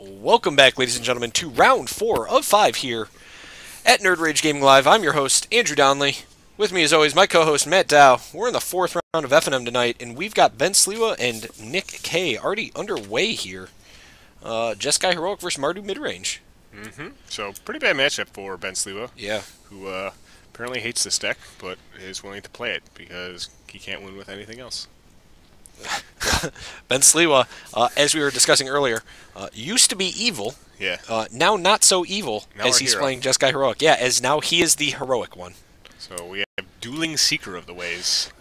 Welcome back, ladies and gentlemen, to round 4 of 5 here at NRG Gaming Live. I'm your host, Andrew Donnelly. With me, as always, my co-host, Matt Dow. We're in the 4th round of FNM tonight, and we've got Ben Sliwa and Nick K already underway here. Jeskai Heroic versus Mardu Midrange. So, pretty bad matchup for Ben Sliwa. Yeah. Who apparently hates this deck, but is willing to play it because he can't win with anything else. Ben Sliwa, as we were discussing earlier, used to be evil. Yeah. Now not so evil Now as he's playing Jeskai Heroic. Yeah, as now he is the heroic one. So we have Dueling Seeker of the Ways.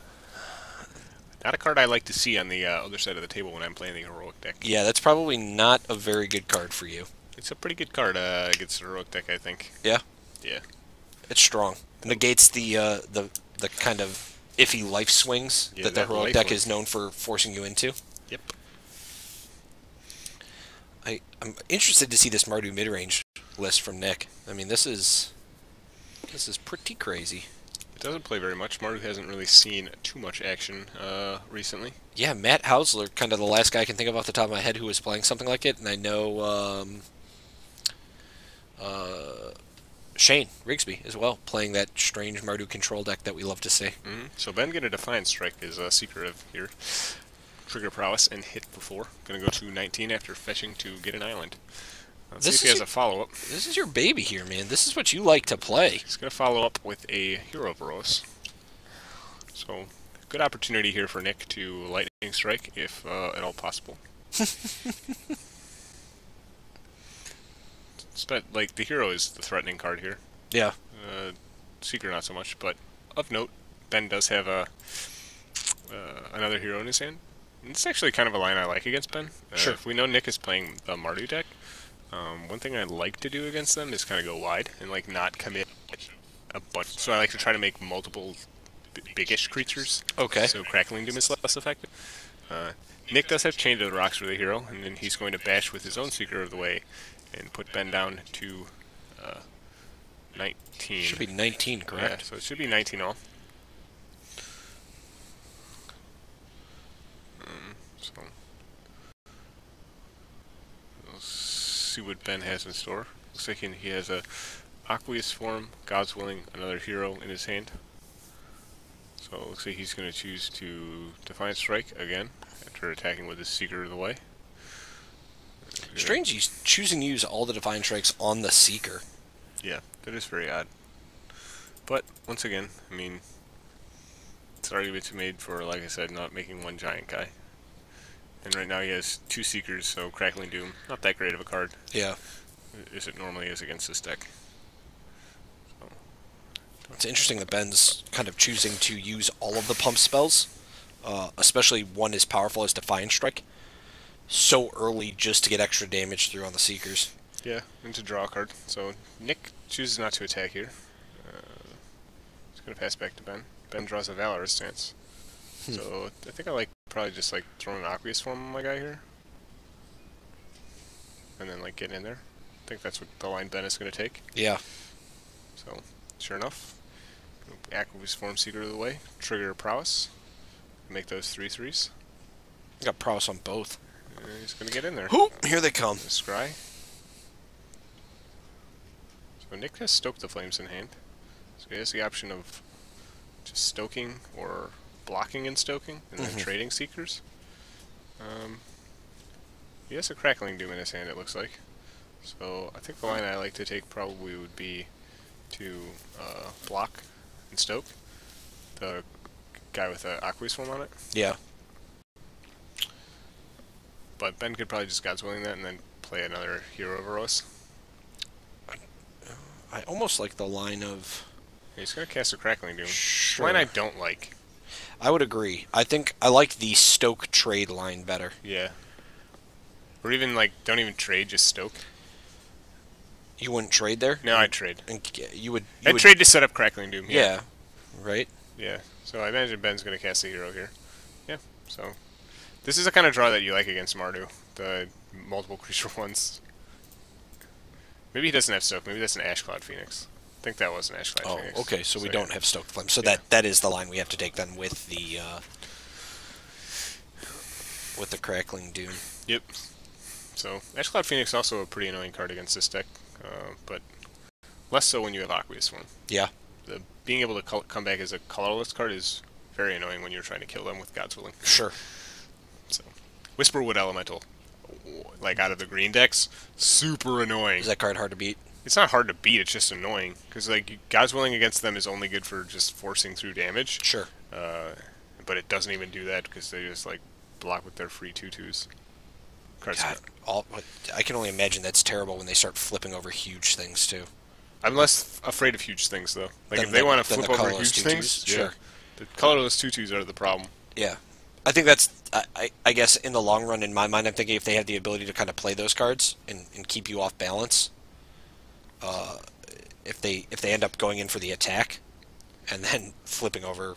Not a card I like to see on the other side of the table when I'm playing the heroic deck. Yeah, that's probably not a very good card for you. It's a pretty good card against the heroic deck, I think. Yeah? Yeah. It's strong. Negates the kind of iffy life swings that the heroic deck is known for forcing you into. Yep. I'm interested to see this Mardu midrange list from Nick. I mean, this is pretty crazy. It doesn't play very much. Mardu hasn't really seen too much action recently. Yeah, Matt Hausler, kind of the last guy I can think of off the top of my head who was playing something like it, and I know Shane Rigsby as well, playing that strange Mardu control deck that we love to see. So Ben get a Defiant Strike is a secret of here. Trigger Prowess and hit before. Gonna go to 19 after fetching to get an island. Let's see if he has a follow-up. This is your baby here, man. This is what you like to play. He's gonna follow up with a Hero Boros. So, good opportunity here for Nick to Lightning Strike, if at all possible. Like, the hero is the threatening card here. Yeah. Seeker not so much, but of note, Ben does have another hero in his hand. And it's actually kind of a line I like against Ben. Sure. If we know Nick is playing the Mardu deck, one thing I like to do against them is kind of go wide and like not commit a bunch. So I like to try to make multiple biggish creatures. Okay. So Crackling Doom is less effective. Nick does have Chain to the Rocks for the hero, and then he's going to bash with his own Seeker of the Way and put Ben down to 19. Should be 19, correct? Yeah, so it should be 19 all. So we'll see what Ben has in store. Looks like he has a Aqueous Form, God's Willing, another hero in his hand. So it looks like he's going to choose to Defiant Strike again after attacking with his Seeker of the Way. Strange he's choosing to use all the Defiant Strikes on the Seeker. Yeah, that is very odd. But, once again, I mean, it's argument made for, like I said, not making one giant guy. And right now he has 2 Seekers, so Crackling Doom, not that great of a card. Yeah. As it normally is against this deck. So. It's interesting that Ben's kind of choosing to use all of the pump spells, especially one as powerful as Defiant Strike, so early just to get extra damage through on the Seekers. Yeah, and to draw a card. So Nick chooses not to attack here. He's going to pass back to Ben. Ben draws a Valorous stance. So I think I like probably just like throwing an Aqueous Form on my guy here. And then like getting in there. I think that's what the line Ben is going to take. Yeah. So, sure enough. Aqueous Form, Seeker of the Way. Trigger Prowess. Make those 3/3s. Got prowess on both. And he's going to get in there. Oop, here they come. Scry. So Nick has Stoke the Flames in hand. So he has the option of just stoking or blocking and stoking, and then trading Seekers. He has a Crackling Doom in his hand, it looks like. So I think the line I like to take probably would be to block and stoke the guy with the Aqueous Form on it. Yeah. But Ben could probably just God's Willing that and then play another Hero Boros. I almost like the line of... He's going to cast a Crackling Doom. Sure. Line I don't like. I would agree. I think I like the Stoke trade line better. Yeah. Or even, like, don't even trade, just Stoke. You wouldn't trade there? No, I'd trade. I'd trade to set up Crackling Doom. Yeah. Right? Yeah. So I imagine Ben's going to cast a hero here. Yeah, so... This is the kind of draw that you like against Mardu. The multiple creature ones. Maybe he doesn't have Stoke. Maybe that's an Ash Cloud Phoenix. I think that was an Ash Cloud Phoenix. Oh, okay, so we don't have Stoke Flame. So yeah. that is the line we have to take then with the Crackling Doom. Yep. So Ash Cloud Phoenix also a pretty annoying card against this deck, but less so when you have Aqueous Form. Yeah. Being able to come back as a colorless card is very annoying when you're trying to kill them with God's Willing. Sure. So, Whisperwood Elemental, like out of the green decks, super annoying. Is that card hard to beat? It's not hard to beat, it's just annoying. Because like God's Willing against them is only good for just forcing through damage. Sure. But it doesn't even do that because they just like block with their free 2/2s. God, I can only imagine that's terrible when they start flipping over huge things too. I'm less afraid of huge things though. Like Then if they want to flip the over colorless huge 2/2s, things, sure. yeah, the colorless 2/2s are the problem. Yeah. I think that's, I guess in the long run, in my mind, I'm thinking if they have the ability to kind of play those cards and keep you off balance, if they end up going in for the attack and then flipping over,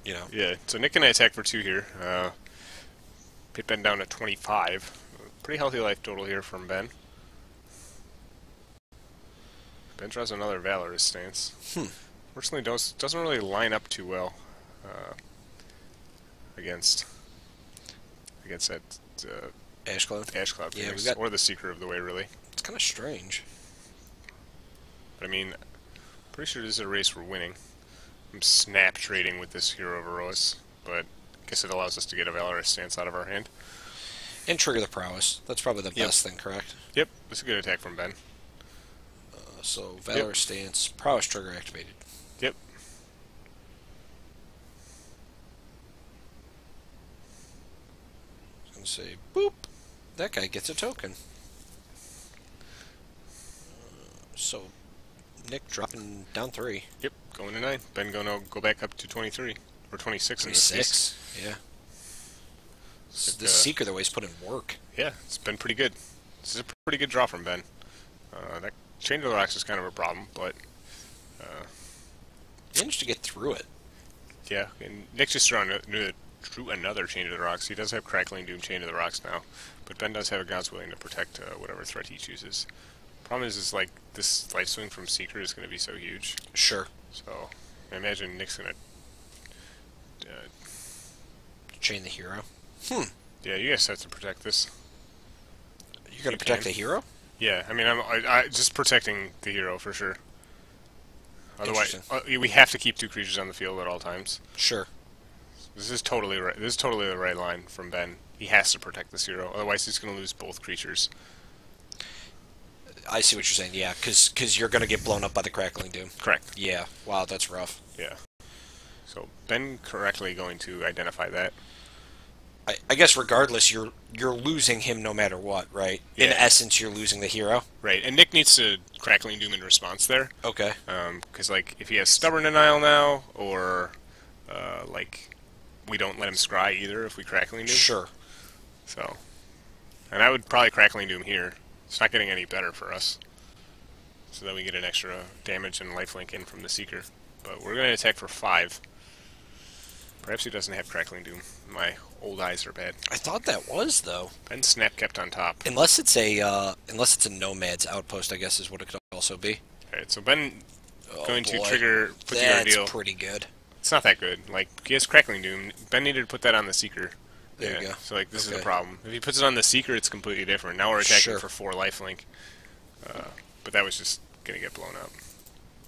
you know. Yeah, so Nick can attack for 2 here. Pit Ben down to 25. Pretty healthy life total here from Ben. Ben draws another Valorous stance. Fortunately, doesn't really line up too well against that Ash Cloud? Ash Cloud Yeah, Phoenix, or the Seeker of the Way, really. It's kind of strange. But I mean, pretty sure this is a race we're winning. I'm snap trading with this Hero of Erois, but I guess it allows us to get a Valorous stance out of our hand. And trigger the Prowess. That's probably the best thing, correct? Yep, that's a good attack from Ben. So, Valor Stance, Prowess trigger activated. Yep. I was going to say, boop, that guy gets a token. So, Nick dropping down 3. Yep, going to 9. Ben going to go back up to 23. Or 26 in this case. Yeah. The Seeker, the way he's put in work. Yeah, it's been pretty good. This is a pretty good draw from Ben. That Chain of the Rocks is kind of a problem, but He managed to get through it. yeah, and Nick just drew another Chain of the Rocks. He does have Crackling Doom Chain of the Rocks now, but Ben does have a God's Willing to protect whatever threat he chooses. Problem is like this life swing from Seeker is going to be so huge. Sure. So I imagine Nick's going to Chain the hero. yeah, you guys have to protect this. You're going to protect the hero? Yeah, I mean, I'm just protecting the hero for sure. Otherwise, Interesting. we have to keep 2 creatures on the field at all times. Sure. This is totally right. This is totally the right line from Ben. He has to protect this hero, otherwise he's going to lose both creatures. I see what you're saying, yeah, because you're going to get blown up by the Crackling Doom. Correct. Yeah, wow, that's rough. Yeah. So Ben correctly going to identify that. I guess regardless, you're losing him no matter what, right? Yeah. In essence, you're losing the hero. Right, and Nick needs to Crackling Doom in response there. Okay. Because like if he has Stubborn Denial now, or like we don't let him scry either if we Crackling Doom. Sure. So, and I would probably Crackling Doom here. It's not getting any better for us. So that we get an extra damage and lifelink in from the Seeker. But we're going to attack for 5. Perhaps he doesn't have Crackling Doom. My old eyes are bad. I thought that was, though. Ben Snap kept on top. Unless it's a Nomad's Outpost, I guess is what it could also be. Alright, so Ben going boy. to trigger put the ordeal. That's pretty good. It's not that good. Like, he has Crackling Doom. Ben needed to put that on the Seeker. There you go. So, like, this is Okay. the problem. If he puts it on the Seeker, it's completely different. Now we're attacking Sure. for 4 lifelink. But that was just going to get blown up.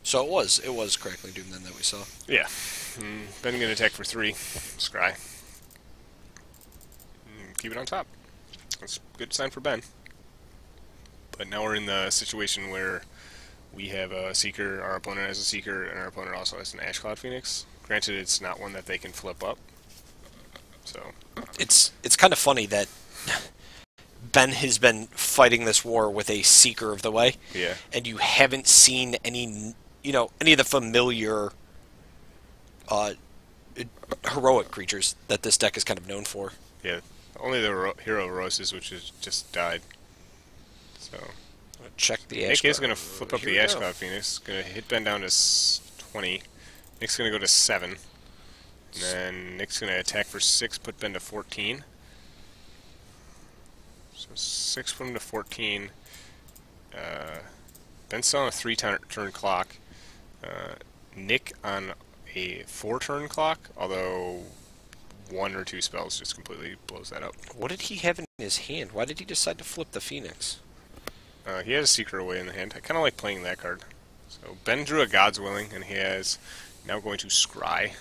So it was Crackling Doom then that we saw. Yeah. Ben going to attack for 3. Scry. Keep it on top. That's a good sign for Ben. But now we're in the situation where we have a Seeker, our opponent has a Seeker, and our opponent also has an Ash Cloud Phoenix. Granted, it's not one that they can flip up. So It's kind of funny that Ben has been fighting this war with a Seeker of the Way, yeah, and you haven't seen any of the familiar heroic creatures that this deck is kind of known for. yeah. Only the Hero of Roses, which has just died. So Check the Ash Nick is Cloud. going to flip up Here the we Ash go. Cloud Phoenix. Going to hit Ben down to 20. Nick's going to go to 7. And then Nick's going to attack for 6, put Ben to 14. So 6 put him to 14. Ben's still on a 3-turn clock. Nick on a 4-turn clock, although one or two spells just completely blows that up. What did he have in his hand? Why did he decide to flip the Phoenix? He has a Secret Away in the hand. I kind of like playing that card. So Ben drew a God's Willing, and he has now going to Scry.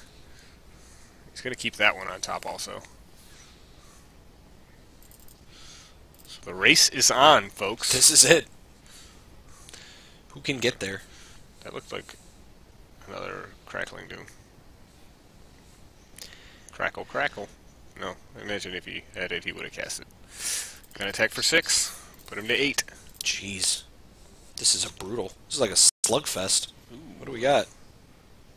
He's going to keep that one on top also. So the race is on, folks. This is it. Who can get there? That looked like another Crackling Doom. Crackle, crackle. No, imagine if he had it, he would have cast it. Gonna attack for 6. Put him to 8. Jeez. This is a brutal. This is like a slugfest. Ooh. What do we got?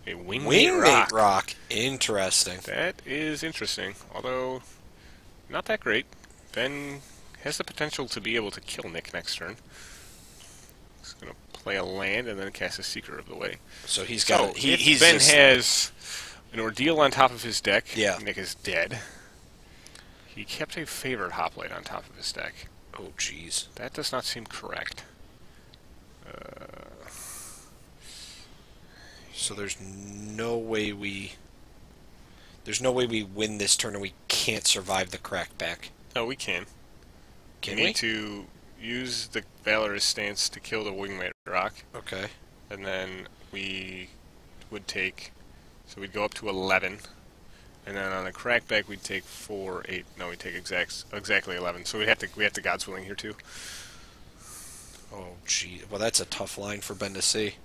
A Wingmate Rock. Interesting. That is interesting, although not that great. Ben has the potential to be able to kill Nick next turn. He's going to play a land and then cast a Secret of the Way. So he's got. He's Ben just... has an Ordeal on top of his deck. Yeah. Nick is dead. He kept a Favored Hoplite on top of his deck. Oh, jeez. That does not seem correct. So there's no way we... There's no way we win this turn and we can't survive the crackback. Oh, we can. Can we we? need to use the Valorous Stance to kill the Wingmate Rock. Okay. And then we would take... So we'd go up to 11. And then on a crackback we'd take 4, 8... No, we'd take exactly 11. So we have to God's Willing here too. Oh, gee. Well, that's a tough line for Ben to see.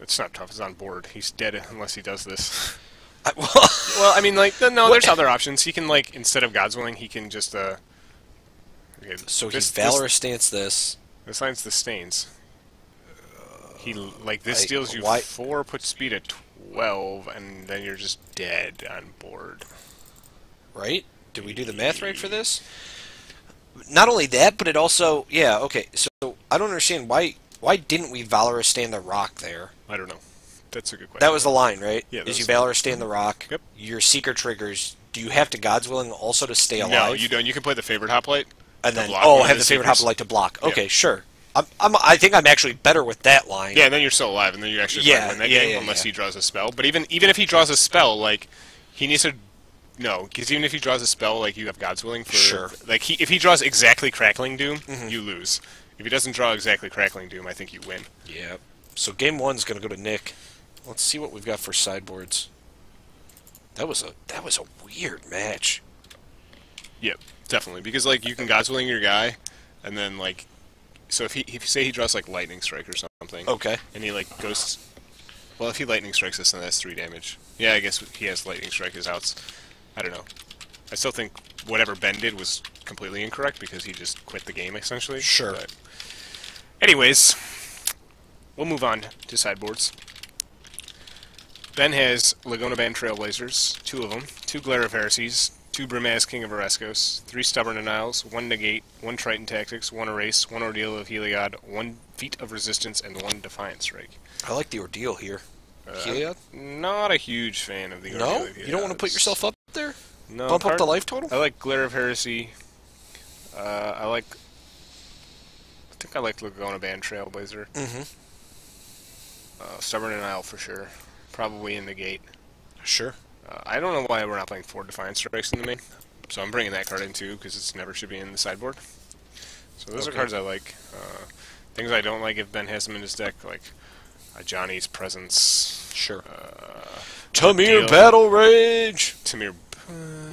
It's not tough. It's on board. He's dead unless he does this. Well, I mean, like, no, there's other options. He can, like, instead of God's Willing, he can just, okay, so he's Valorous Stance this. This line's the Stains. He, like, this deals you 4, puts speed at 12, and then you're just dead on board. Right? Did we do the math right for this? Not only that, but it also... Yeah, okay. So, I don't understand why didn't we Valorous Stand the Rock there? I don't know. That's a good question. That was the line, right? Yeah. Is you Valorous Stand the Rock. Yep. Your Secret triggers. Do you have to God's Willing also to stay alive? No, you don't. You can play the Favored Hoplite. And then, have the Favored Hoplite to block. Okay, yeah. Sure. I think I'm actually better with that line. Yeah, and then you're still alive, and then you actually win that game unless he draws a spell. But even if he draws a spell, like, he needs to... No, because even if he draws a spell, like, you have God's Willing for... Sure. Like, if he draws exactly Crackling Doom, you lose. If he doesn't draw exactly Crackling Doom, I think you win. Yeah. So game 1's going to go to Nick. Let's see what we've got for sideboards. That was a weird match. Yep, definitely. Because, like, you can God's Willing your guy, and then, like... So if you say he draws, like, Lightning Strike or something... Okay. And he, like, goes... Well, if he Lightning Strikes us, then that's 3 damage. Yeah, I guess he has Lightning Strike his outs. I don't know. I still think whatever Ben did was completely incorrect because he just quit the game, essentially. Sure. But anyways, we'll move on to sideboards. Ben has Laguna Band Trailblazers, 2 of them, 2 Glare of Heresies, 2 Brimaz King of Oreskos, 3 Stubborn Denials, 1 Negate, 1 Triton Tactics, 1 Erase, 1 Ordeal of Heliod, 1 Feat of Resistance, and 1 Defiant Strike. I like the Ordeal here. Heliod? Not a huge fan of the Ordeal. No? You don't want to put yourself up there? No. Bump up the life total? I like Glare of Heresy. I think I like Laguna Band Trailblazer. Stubborn Denial for sure. Probably in the gate. Sure. I don't know why we're not playing 4 Defiant Strikes in the main. So I'm bringing that card in too, because it never should be in the sideboard. So those are cards I like. Things I don't like if Ben has them in his deck, like Johnny's Presence. Sure. Tamir Battle Rage! Tamir...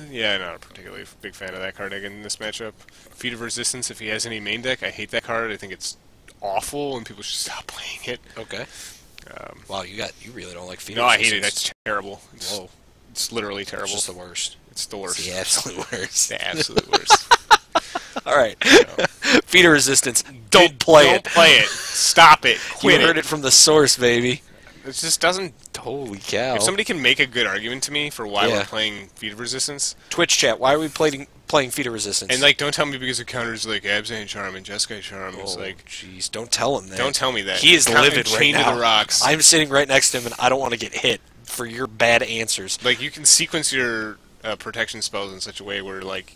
yeah, not a particularly big fan of that card again in this matchup. Feat of Resistance, if he has any main deck, I hate that card. I think it's awful, and people should stop playing it. Okay. Wow, you really don't like Feat of Resistance. No, I hate it. It's terrible. Whoa. It's literally terrible. It's just the worst. It's the worst. It's the absolute worst. The absolute worst. All right. Feat of Resistance. Don't play it. Don't play it. Stop it. Quit You heard it from the source, baby. It just doesn't... Holy cow. If somebody can make a good argument to me for why we're playing Feat of Resistance... Twitch chat, why are we playing Feat of Resistance? And, like, don't tell me because it counters, like, Abzan Charm and Jeskai Charm. Oh, it's like... jeez. Don't tell him that. Don't tell me that. He is livid right now. To the rocks. I'm sitting right next to him, and I don't want to get hit for your bad answers. Like, you can sequence your protection spells in such a way where, like,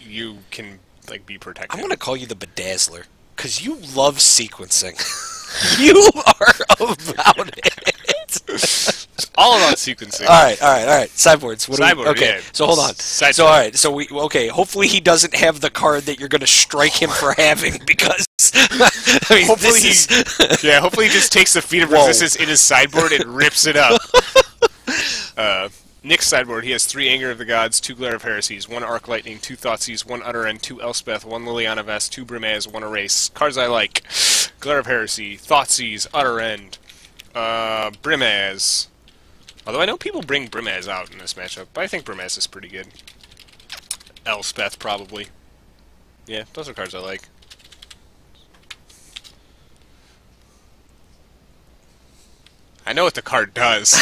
you can, like, be protected. I'm going to call you the Bedazzler, because you love sequencing. You are about it. It's all about sequencing. All right. Sideboards. Sideboard, okay, yeah. so hold on. Side So all check. right, so okay. Hopefully he doesn't have the card that you're going to strike him for having because I mean, Hopefully hopefully he just takes the feat of Whoa. resistance in his sideboard and rips it up. Nick's sideboard, he has 3 Anger of the Gods, 2 Glare of Heresies, 1 Arc Lightning, 2 Thoughtseizes, 1 Utter End, 2 Elspeth, 1 Liliana Vest, 2 Brimaz, 1 Erase. Cards I like: Glare of Heresy, Thoughtseize, Utter End, Brimaz. Although I know people bring Brimaz out in this matchup, but I think Brimaz is pretty good. Elspeth, probably. Yeah, those are cards I like. I know what the card does.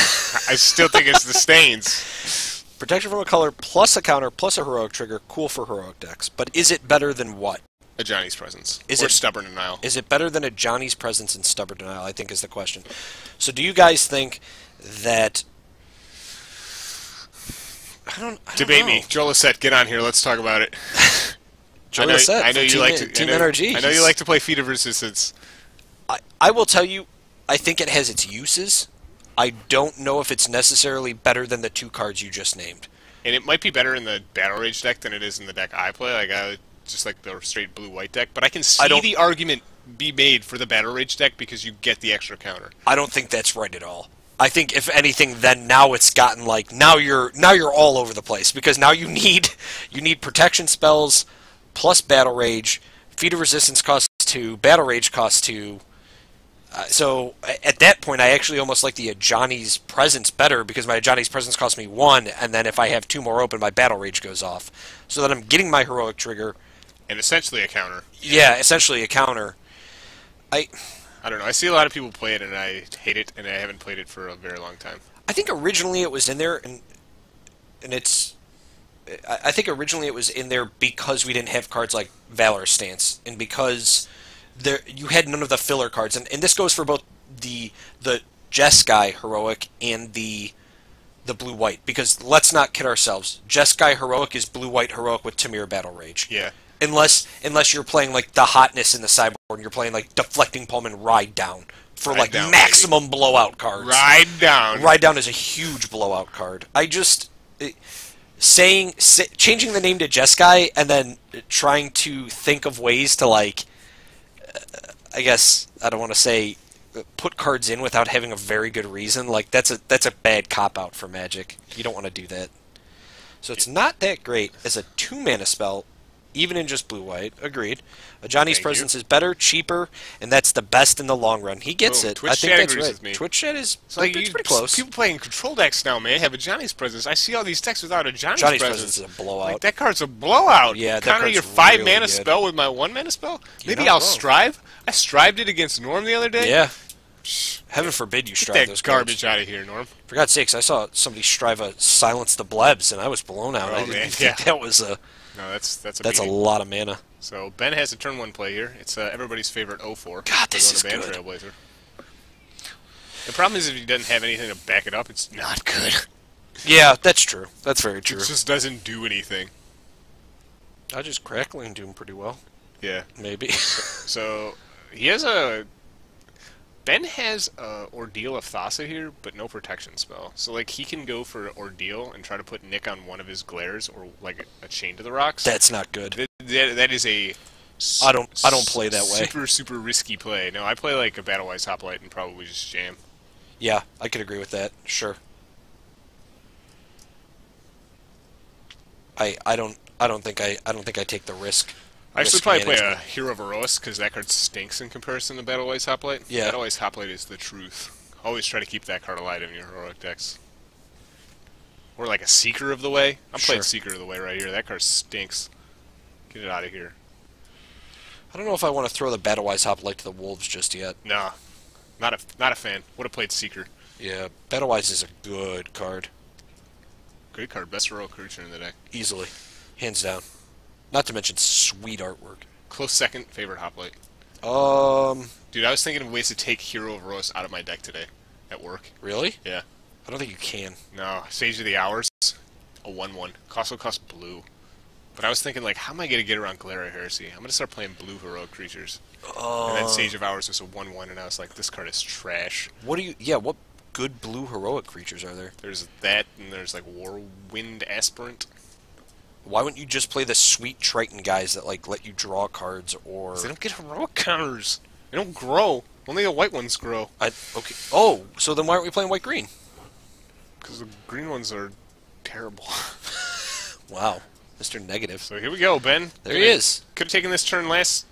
I still think it's the stains. protection from a color plus a counter plus a heroic trigger, cool for heroic decks. But is it better than what? A Johnny's Presence. Is or it Stubborn Denial. Is it better than a Johnny's Presence and Stubborn Denial, I think is the question. So do you guys think that... I don't Debate know. me. Joel Lisette, get on here. Let's talk about it. Joel Lisette I know from you like to. Team NRG. I know you like to play Feat of Resistance. I will tell you, I think it has its uses. I don't know if it's necessarily better than the 2 cards you just named. And it might be better in the Battle Rage deck than it is in the deck I play. Like just like the straight blue-white deck. But I can see the argument be made for the Battle Rage deck because you get the extra counter. I don't think that's right at all. I think if anything, then now it's gotten like now you're all over the place because now you need protection spells plus Battle Rage. Feat of Resistance costs 2. Battle Rage costs 2. So at that point, I actually almost like the Johnny's Presence better because my Johnny's Presence costs me 1, and then if I have 2 more open, my Battle Rage goes off. So that I'm getting my heroic trigger. And essentially a counter. Yeah, essentially a counter. I don't know. I see a lot of people play it, and I hate it, and I haven't played it for a very long time. I think originally it was in there, and it's... I think originally it was in there because we didn't have cards like Valor Stance, and because you had none of the filler cards, and this goes for both the Jeskai Heroic and the blue-white, because let's not kid ourselves, Jeskai Heroic is blue-white Heroic with Tamir Battle Rage. Yeah. Unless you're playing like the hotness in the sideboard, and you're playing like Deflecting Palm and Ride Down for Ride like Down, maximum blowout cards. Ride Down. Ride Down is a huge blowout card. Changing the name to Jeskai and then trying to think of ways to like, I guess I don't want to say put cards in without having a very good reason. Like that's a bad cop out for Magic. You don't want to do that. So it's not that great as a 2-mana spell, even in just blue-white. Agreed. A Johnny's Presence is better, cheaper, and that's the best in the long run. He gets it. Twitch I think chat that's agrees right. with me. Twitch chat is like it's pretty close. People playing control decks now, man, have a Johnny's Presence. I see all these decks without a Johnny's Presence is a blowout. Like, that card's a blowout. Yeah, that counter card's your 5-mana really spell with my 1-mana spell? Maybe not I'll wrong. strive. I strived it against Norm the other day. Yeah. Heaven forbid you Get strive that those garbage cards. out of here, Norm. For God's sakes, I saw somebody strive a Silence the Blebs, and I was blown out. Oh, I didn't man, think that was a... No, that's a That's a beating. lot of mana. So Ben has a turn 1 play here. It's everybody's favorite 0-4. God, this is Band good. Trailblazer. The problem is if he doesn't have anything to back it up, it's not good. Yeah, that's true. That's very true. It just doesn't do anything. I just Crackling Doom pretty well. Yeah. Maybe. So he has a... Ben has a Ordeal of Thassa here, but no protection spell. So like he can go for Ordeal and try to put Nick on one of his glares or like a Chain to the Rocks. That's not good. That is a... I don't play that way. Super risky play. No, I play like a Battlewise Hoplite and probably just jam. Yeah, I could agree with that. Sure. I don't think I take the risk. I should Risk probably play a management. Hero of Eros because that card stinks in comparison to Battlewise Hoplite. Yeah. Battlewise Hoplite is the truth. Always try to keep that card alive in your heroic decks. Or like a Seeker of the Way. I'm playing Sure. Seeker of the Way right here. That card stinks. Get it out of here. I don't know if I want to throw the Battlewise Hoplite to the wolves just yet. Nah, not a fan. Would have played Seeker. Yeah, Battlewise is a good card. Great card. Best heroic creature in the deck. Easily. Hands down. Not to mention sweet artwork. Close second favorite Hoplite. Dude, I was thinking of ways to take Hero of Eros out of my deck today at work. Really? Yeah. I don't think you can. No, Sage of the Hours, a 1/1. Also costs blue. But I was thinking, like, how am I going to get around Glare of Heresy? I'm going to start playing blue heroic creatures. And then Sage of Hours was a 1/1, and I was like, this card is trash. What good blue heroic creatures are there? There's that, and there's like Whirlwind Aspirant. Why wouldn't you just play the sweet Triton guys that like let you draw cards or... 'Cause they don't get heroic counters. They don't grow. Only the white ones grow. Okay. Oh, so then why aren't we playing white-green? Because the green ones are terrible. Wow. Mr. Negative. So here we go, Ben. There he is. Could have taken this turn last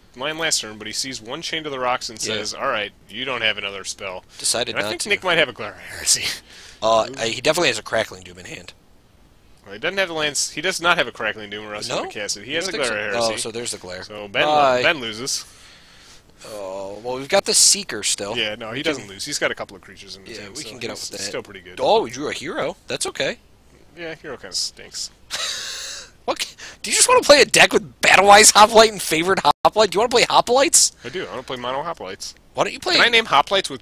turn, but he sees one Chain to the Rocks and says, alright, you don't have another spell. Decided and not I think to. Nick might have a Glare Heresy. He definitely has a Crackling Doom in hand. Well, he doesn't have the lands. He does not have a Crackling Doom, or else he would cast it. He has a Glare Heresy. Oh, so there's the Glare. So Ben loses. Oh, well, we've got the Seeker still. Yeah, no, he doesn't lose. He's got a couple of creatures in his hand, we so can get up with that. Still pretty good. Oh, we drew a hero. That's okay. Yeah, hero kind of stinks. What? Do you just want to play a deck with Battlewise Hoplite and Favored Hoplite? Do you want to play Hoplites? I do. I want to play Mono Hoplites. Why don't you play... Can I name Hoplites with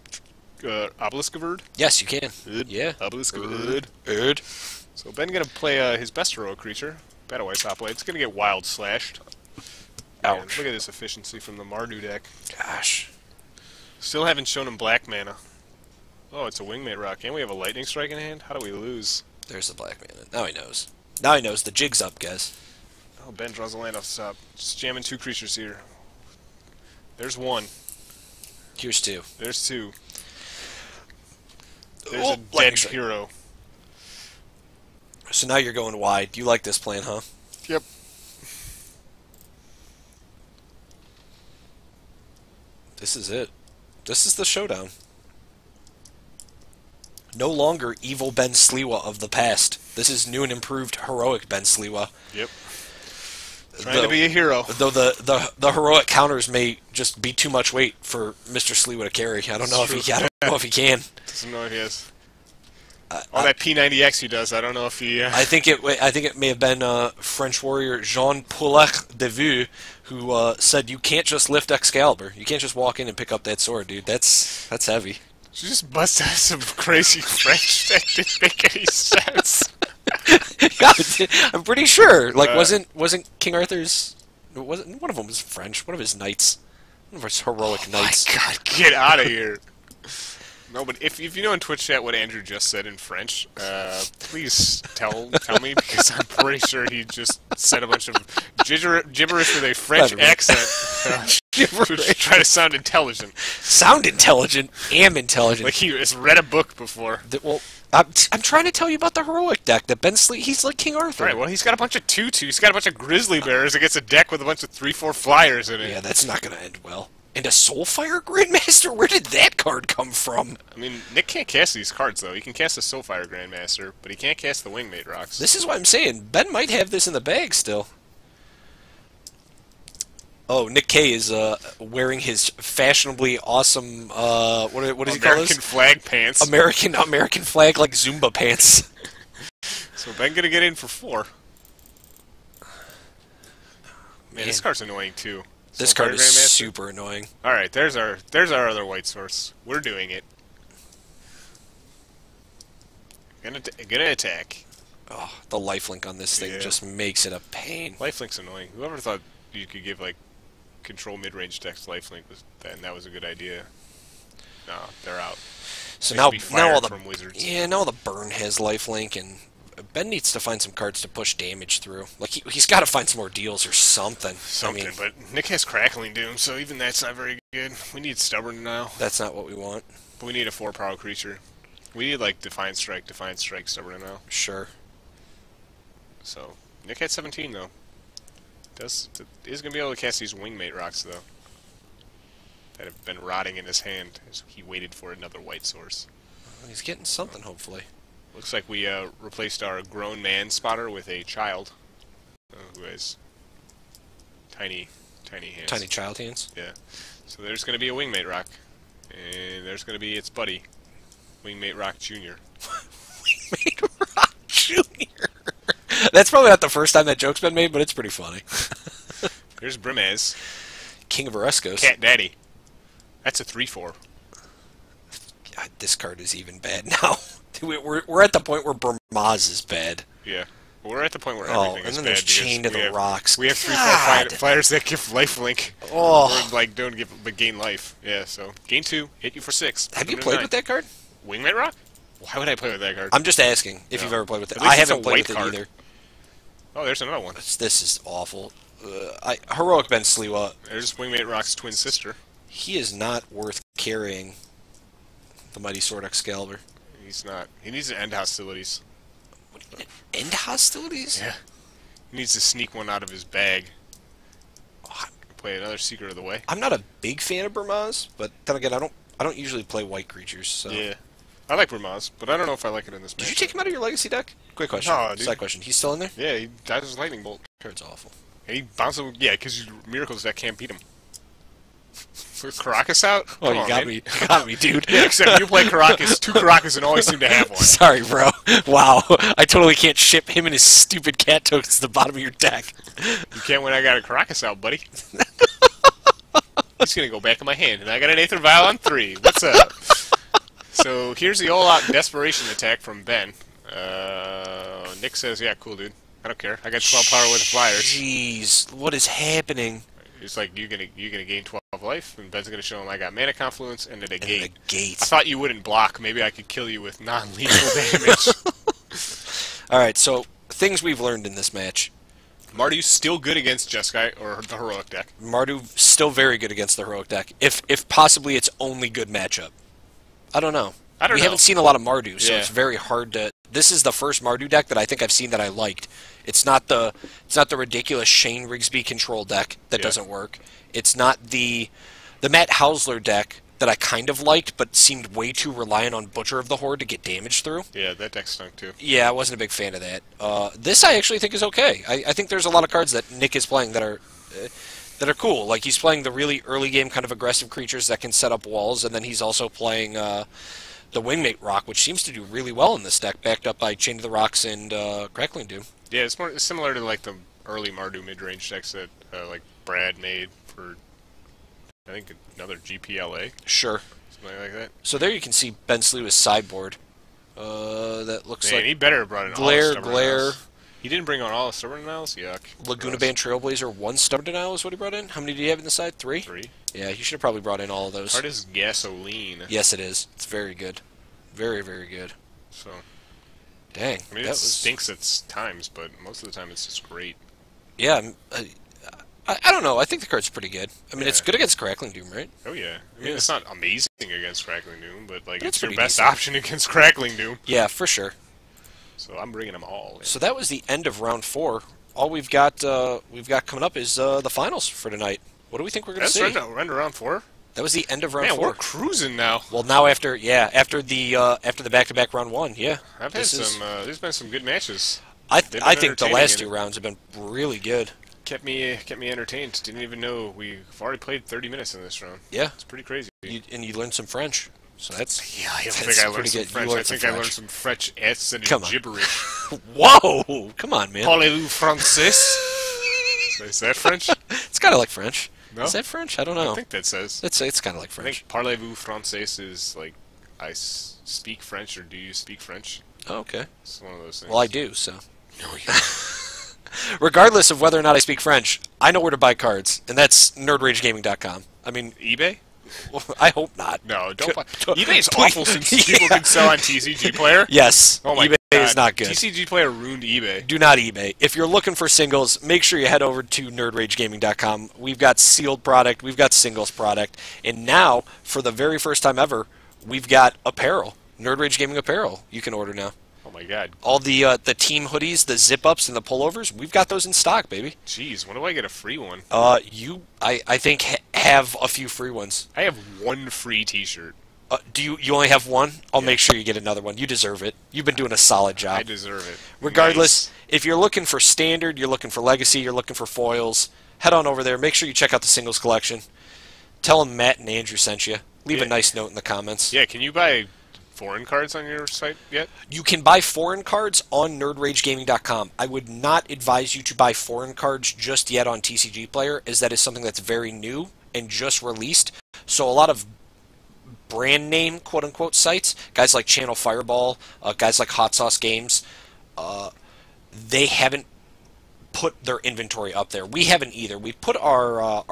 Obeliskaverd? Yes, you can. Yeah. Obeliskaverd. So Ben gonna play his best heroic creature, Battlewise Hoplite. It's gonna get Wild Slashed. Ouch. Man, look at this efficiency from the Mardu deck. Gosh. Still haven't shown him black mana. Oh, it's a Wingmate Rock. And we have a Lightning Strike in hand? How do we lose? There's the black mana. Now he knows. Now he knows. The jig's up, guys. Oh, Ben draws a land off the top. Just jamming 2 creatures here. There's 1. Here's 2. There's 2. There's a dead hero. So now you're going wide. You like this plan, huh? Yep. This is it. This is the showdown. No longer evil Ben Sliwa of the past. This is new and improved heroic Ben Sliwa. Yep. Trying to be a hero. Though the heroic counters may just be too much weight for Mr. Sliwa to carry. I don't know if he can. Doesn't know if he has. All that P90X he does, I don't know if he... I think it may have been French warrior Jean Paulec de Vue who said, "You can't just lift Excalibur. You can't just walk in and pick up that sword, dude. That's heavy." She just busts out some crazy French that didn't make any sense. Yeah, I'm pretty sure. Like, wasn't King Arthur's... Wasn't one of them was French? One of his knights. One of his heroic knights. My God, get out of here. No, but if you know in Twitch chat what Andrew just said in French, please tell me, because I'm pretty sure he just said a bunch of gibberish with a French accent to try to sound intelligent. Sound intelligent? Am intelligent. Like he has read a book before. Well, I'm trying to tell you about the heroic deck that Ben Slee. He's like King Arthur. Right. Well, he's got a bunch of 2/2. He's got a bunch of grizzly bears against a deck with a bunch of 3/4 flyers in it. Yeah, that's not going to end well. And a Soulfire Grandmaster? Where did that card come from? I mean, Nick can't cast these cards, though. He can cast a Soulfire Grandmaster, but he can't cast the Wingmate Rocks. This is what I'm saying. Ben might have this in the bag still. Oh, Nick K is wearing his fashionably awesome, what does he call this? American flag pants. American flag, like Zumba pants. So Ben gonna get in for 4. Man, this card's annoying, too. This card is super annoying. Alright, there's our other white source. We're doing it. Gonna attack. Oh, the lifelink on this thing just makes it a pain. Lifelink's annoying. Whoever thought you could give, like, control mid-range decks lifelink, that was a good idea. No, they're out. So now all the from Wizards. Yeah, now the burn has lifelink, and Ben needs to find some cards to push damage through. Like he's got to find some more deals or something. But Nick has Crackling Doom, so even that's not very good. We need Stubborn now. That's not what we want. But we need a 4-power creature. We need like Defiant Strike, Stubborn now. Sure. So Nick had 17 though. Is gonna be able to cast these Wingmate Rocks though. That have been rotting in his hand as he waited for another white source. Well, he's getting something, hopefully. Looks like we replaced our grown man spotter with a child who has tiny hands. Tiny child hands? Yeah. So there's going to be a Wingmate Rock. And there's going to be its buddy, Wingmate Rock Jr. Wingmate Rock Jr. That's probably not the first time that joke's been made, but it's pretty funny. Here's Brimaz. King of Oreskos. Cat Daddy. That's a 3/4. God, this card is even bad now. We're at the point where Brimaz is bad. Yeah. We're at the point where everything is bad. And then there's Chain to the Rocks. We have 3/4 flyers that give lifelink. Oh. Or, like, but gain life. Yeah, so gain 2, hit you for 6. Have you played with that card? Wingmate Rock? Why would I play with that card? I'm just asking if you've ever played with it. At least I it's a haven't played white with card. it either. Oh, there's another one. This is awful. Heroic Ben Sliwa. There's Wingmate Rock's twin sister. He is not worth carrying the Mighty Sword Excalibur. He's not. He needs to end hostilities. What do you mean, end hostilities? Yeah. He needs to sneak one out of his bag. Play another Secret of the Way. I'm not a big fan of Burmaz, but then again, I don't usually play white creatures. So. Yeah. I like Ramaz, but I don't know if I like it in this match. Did you take him out of your legacy deck? Quick question. No, dude. Side question. He's still in there? Yeah, he died as a lightning bolt. Card's awful. And he bounced him. Yeah, because Miracles deck can't beat him. With Caracas out? Oh, Come you on, got man. me. You got me, dude. Yeah, except you play Caracas, 2 Caracas, and always seem to have one. Sorry, bro. Wow. I totally can't ship him and his stupid cat tokens to the bottom of your deck. You can't when I got a Caracas out, buddy. He's going to go back in my hand, and I got an Aether Vial on 3. What's up? So here's the all-out desperation attack from Ben. Nick says, yeah, cool, dude. I don't care. I got 12 power with the Flyers. Jeez, what is happening? It's like you're gonna gain 12 life, and Ben's gonna show him I got Mana Confluence and a Negate. I thought you wouldn't block. Maybe I could kill you with non-lethal damage. All right, so things we've learned in this match. Mardu's still good against Jeskai or the Heroic deck. Mardu still very good against the Heroic deck. If possibly its only good matchup. I don't know. We haven't seen a lot of Mardu, so it's very hard to. This is the first Mardu deck that I think I've seen that I liked. It's not the ridiculous Shane Rigsby control deck that doesn't work. It's not the Matt Hausler deck that I kind of liked, but seemed way too reliant on Butcher of the Horde to get damage through. Yeah, that deck stunk too. Yeah, I wasn't a big fan of that. This I actually think is okay. I think there's a lot of cards that Nick is playing that are cool. Like he's playing the really early game kind of aggressive creatures that can set up walls, and then he's also playing the Wingmate Rock, which seems to do really well in this deck, backed up by Chain of the Rocks and Crackling Doom. Yeah, it's more similar to like the early Mardu mid-range decks that like Brad made for I think another GPLA. Sure. Something like that. So there you can see Ben Sliwa's sideboard. That looks Man, like he better have brought in Glare, all the Stubborn Glare. Denials. He didn't bring on all the Stubborn Denials? Yuck. Laguna Band Trailblazer, 1 Stubborn Denial is what he brought in. How many did he have in the side? 3? 3. Yeah, he should have probably brought in all of those. Card is Gasoline. Yes, it is. It's very good. Very, very good. So, dang. I mean, it stinks at times, but most of the time it's just great. Yeah, I don't know. I think the card's pretty good. I mean, it's good against Crackling Doom, right? Oh, yeah. I mean, it's not amazing against Crackling Doom, but like it's your pretty best decent. option against Crackling Doom. Yeah, for sure. So I'm bringing them all in. So that was the end of round 4. All we've got coming up is the finals for tonight. What do we think we're going to see? We're into round 4? That was the end of round 4. Man, we're cruising now. Well, now after the back-to-back round 1, yeah. I've had there's been some good matches. I think the last 2 rounds have been really good. Kept me entertained. Didn't even know we've already played 30 minutes in this round. Yeah. It's pretty crazy. And you learned some French. So that's I don't think I learned some French. I think I learned some French accent and gibberish. Whoa! Come on, man. Parlez-vous français? Is that French? It's kind of like French. No? Is that French? I don't know. I think that says. It's kind of like French. I think parlez-vous français is like I speak French or do you speak French? Oh, okay. It's one of those things. Well, I do, so. No, you don't. Regardless of whether or not I speak French, I know where to buy cards, and that's nerdragegaming.com. I mean, eBay? Well, I hope not. No, don't buy. eBay is awful since people can sell on TCG Player. Yes. Oh my eBay God. is not good. TCG Player ruined eBay. Do not eBay. If you're looking for singles, make sure you head over to nerdragegaming.com. We've got sealed product, we've got singles product, and now, for the very first time ever, we've got apparel. Nerd Rage Gaming apparel you can order now. Oh my God. All the team hoodies, the zip-ups, and the pullovers, we've got those in stock, baby. Jeez, when do I get a free one? I think have a few free ones. I have one free T-shirt. Do you only have one? I'll make sure you get another one. You deserve it. You've been doing a solid job. I deserve it. Regardless, Nice. if you're looking for standard, you're looking for legacy, you're looking for foils, head on over there. Make sure you check out the singles collection. Tell them Matt and Andrew sent you. Leave a nice note in the comments. Yeah, can you buy foreign cards on your site yet? You can buy foreign cards on nerdragegaming.com. I would not advise you to buy foreign cards just yet on TCG Player, as that is something that's very new and just released. So a lot of brand name, quote-unquote, sites, guys like Channel Fireball, guys like Hot Sauce Games, they haven't put their inventory up there. We haven't either. We put our